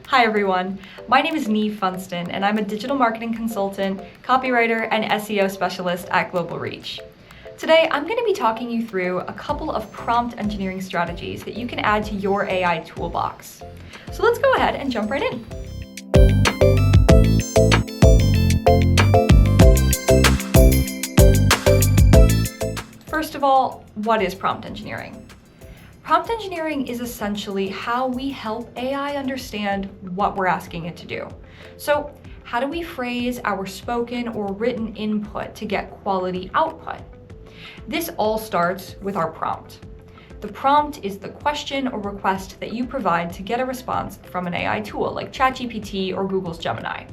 Hi everyone, my name is Neve Funston and I'm a digital marketing consultant, copywriter, and SEO specialist at Global Reach. Today, I'm going to be talking you through a couple of prompt engineering strategies that you can add to your AI toolbox. So let's go ahead and jump right in. First of all, what is prompt engineering? Prompt engineering is essentially how we help AI understand what we're asking it to do. So how do we phrase our spoken or written input to get quality output? This all starts with our prompt. The prompt is the question or request that you provide to get a response from an AI tool like ChatGPT or Google's Gemini.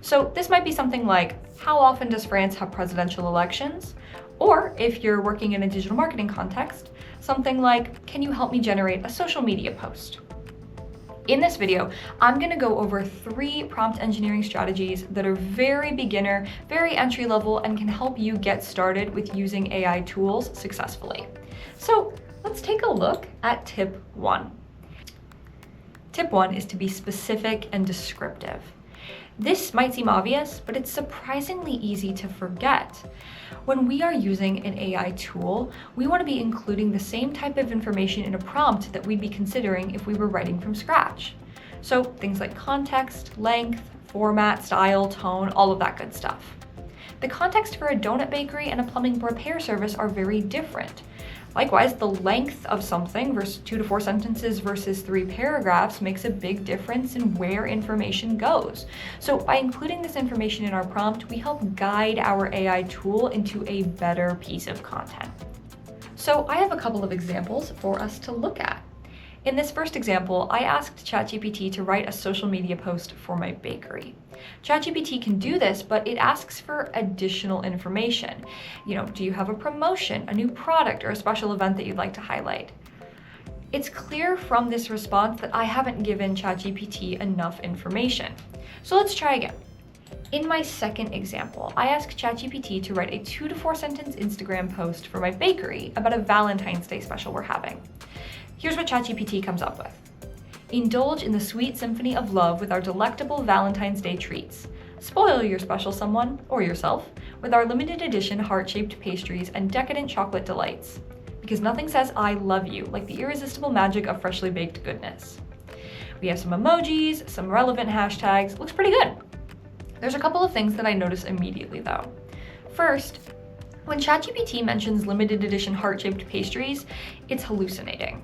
So this might be something like, how often does France have presidential elections? Or if you're working in a digital marketing context, something like, can you help me generate a social media post? In this video, I'm going to go over 3 prompt engineering strategies that are very beginner, very entry level, and can help you get started with using AI tools successfully. So let's take a look at tip 1. Tip 1 is to be specific and descriptive. This might seem obvious, but it's surprisingly easy to forget. When we are using an AI tool, we want to be including the same type of information in a prompt that we'd be considering if we were writing from scratch. So things like context, length, format, style, tone, all of that good stuff. The context for a donut bakery and a plumbing repair service are very different. Likewise, the length of something versus 2 to 4 sentences versus 3 paragraphs makes a big difference in where information goes. So by including this information in our prompt, we help guide our AI tool into a better piece of content. So I have a couple of examples for us to look at. In this first example, I asked ChatGPT to write a social media post for my bakery. ChatGPT can do this, but it asks for additional information. Do you have a promotion, a new product, or a special event that you'd like to highlight? It's clear from this response that I haven't given ChatGPT enough information. So let's try again. In my second example, I asked ChatGPT to write a 2 to 4 sentence Instagram post for my bakery about a Valentine's Day special we're having. Here's what ChatGPT comes up with. Indulge in the sweet symphony of love with our delectable Valentine's Day treats. Spoil your special someone, or yourself, with our limited edition heart-shaped pastries and decadent chocolate delights. Because nothing says I love you like the irresistible magic of freshly baked goodness. We have some emojis, some relevant hashtags. Looks pretty good. There's a couple of things that I notice immediately though. First, when ChatGPT mentions limited edition heart-shaped pastries, it's hallucinating.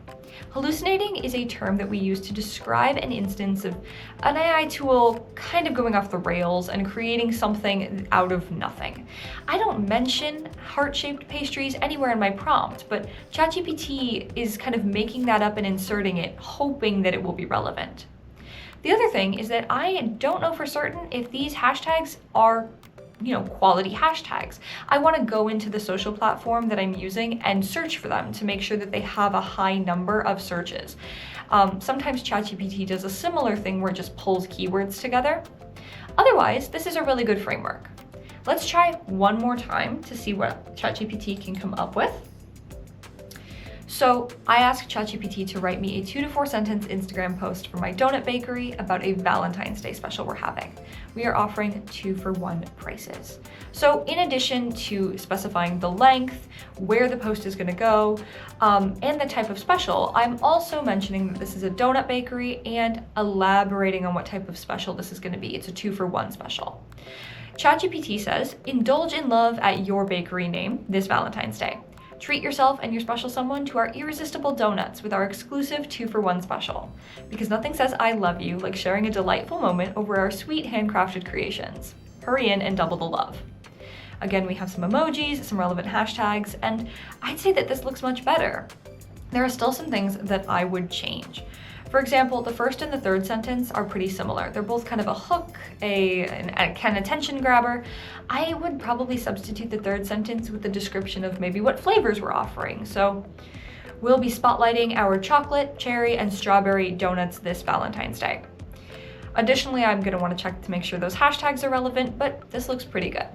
Hallucinating is a term that we use to describe an instance of an AI tool kind of going off the rails and creating something out of nothing. I don't mention heart-shaped pastries anywhere in my prompt, but ChatGPT is kind of making that up and inserting it, hoping that it will be relevant. The other thing is that I don't know for certain if these hashtags are quality hashtags. I want to go into the social platform that I'm using and search for them to make sure that they have a high number of searches. Sometimes ChatGPT does a similar thing where it just pulls keywords together. Otherwise, this is a really good framework. Let's try one more time to see what ChatGPT can come up with. So I asked ChatGPT to write me a 2 to 4 sentence Instagram post for my donut bakery about a Valentine's Day special we're having. We are offering 2-for-1 prices. So in addition to specifying the length, where the post is going to go, and the type of special, I'm also mentioning that this is a donut bakery and elaborating on what type of special this is going to be. It's a 2-for-1 special. ChatGPT says, indulge in love at your bakery name this Valentine's Day. Treat yourself and your special someone to our irresistible donuts with our exclusive 2-for-1 special. Because nothing says I love you like sharing a delightful moment over our sweet handcrafted creations. Hurry in and double the love. Again, we have some emojis, some relevant hashtags, and I'd say that this looks much better. There are still some things that I would change. For example, the first and the third sentence are pretty similar. They're both kind of a hook, an attention grabber. I would probably substitute the third sentence with a description of maybe what flavors we're offering. So we'll be spotlighting our chocolate, cherry, and strawberry donuts this Valentine's Day. Additionally, I'm going to want to check to make sure those hashtags are relevant, but this looks pretty good.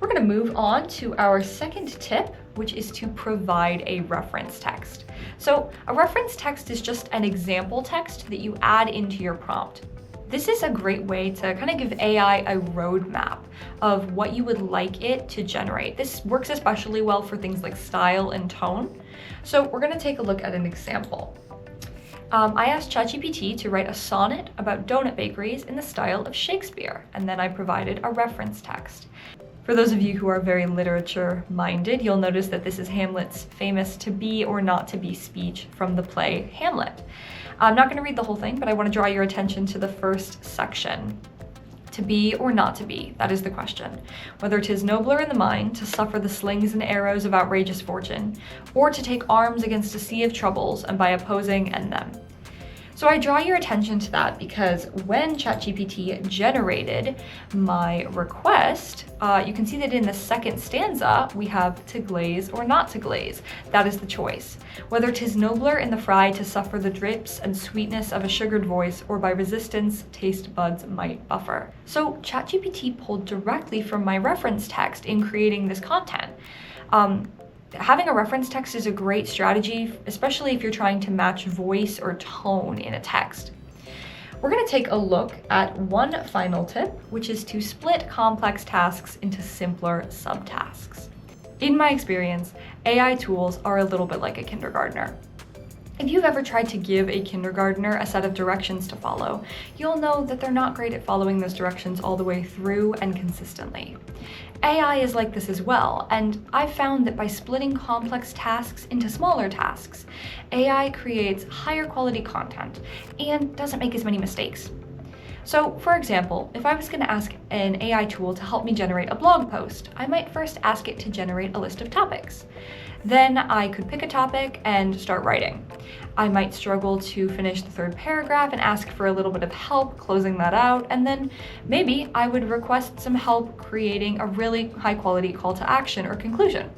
We're going to move on to our second tip, which is to provide a reference text. So a reference text is just an example text that you add into your prompt. This is a great way to kind of give AI a roadmap of what you would like it to generate. This works especially well for things like style and tone. So we're going to take a look at an example. I asked ChatGPT to write a sonnet about donut bakeries in the style of Shakespeare, and then I provided a reference text. For those of you who are very literature-minded, you'll notice that this is Hamlet's famous to be or not to be speech from the play Hamlet. I'm not going to read the whole thing, but I want to draw your attention to the first section. To be or not to be, that is the question. Whether 'tis nobler in the mind to suffer the slings and arrows of outrageous fortune, or to take arms against a sea of troubles and by opposing end them. So I draw your attention to that because when ChatGPT generated my request, you can see that in the second stanza, we have to glaze or not to glaze. That is the choice. Whether 'tis nobler in the fry to suffer the drips and sweetness of a sugared voice, or by resistance taste buds might buffer. So ChatGPT pulled directly from my reference text in creating this content. Having a reference text is a great strategy, especially if you're trying to match voice or tone in a text. We're going to take a look at one final tip, which is to split complex tasks into simpler subtasks. In my experience, AI tools are a little bit like a kindergartner. If you've ever tried to give a kindergartner a set of directions to follow, you'll know that they're not great at following those directions all the way through and consistently. AI is like this as well, and I've found that by splitting complex tasks into smaller tasks, AI creates higher quality content and doesn't make as many mistakes. So, for example, if I was going to ask an AI tool to help me generate a blog post, I might first ask it to generate a list of topics. Then I could pick a topic and start writing. I might struggle to finish the third paragraph and ask for a little bit of help closing that out, and then maybe I would request some help creating a really high quality call to action or conclusion.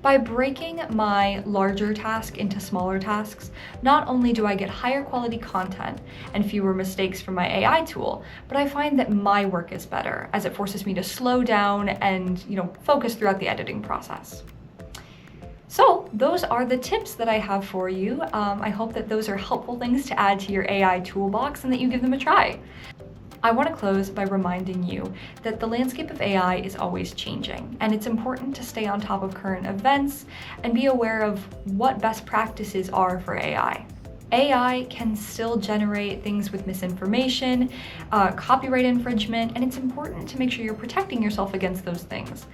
By breaking my larger task into smaller tasks, not only do I get higher quality content and fewer mistakes from my AI tool, but I find that my work is better as it forces me to slow down and, focus throughout the editing process. So those are the tips that I have for you. I hope that those are helpful things to add to your AI toolbox and that you give them a try. I want to close by reminding you that the landscape of AI is always changing, and it's important to stay on top of current events and be aware of what best practices are for AI. AI can still generate things with misinformation, copyright infringement, and it's important to make sure you're protecting yourself against those things.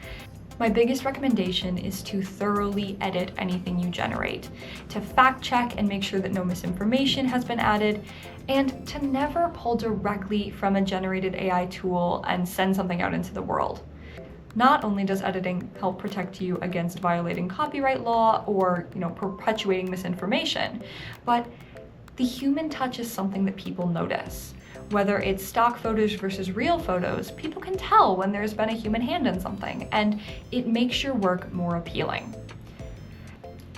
My biggest recommendation is to thoroughly edit anything you generate, to fact check and make sure that no misinformation has been added, and to never pull directly from a generated AI tool and send something out into the world. Not only does editing help protect you against violating copyright law or, perpetuating misinformation, but the human touch is something that people notice. Whether it's stock photos versus real photos, people can tell when there's been a human hand in something, and it makes your work more appealing.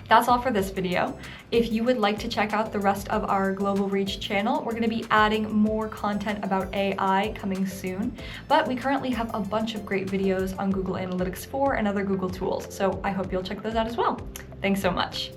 That's all for this video. If you would like to check out the rest of our Global Reach channel, we're going to be adding more content about AI coming soon, but we currently have a bunch of great videos on Google Analytics 4 and other Google tools, so I hope you'll check those out as well. Thanks so much.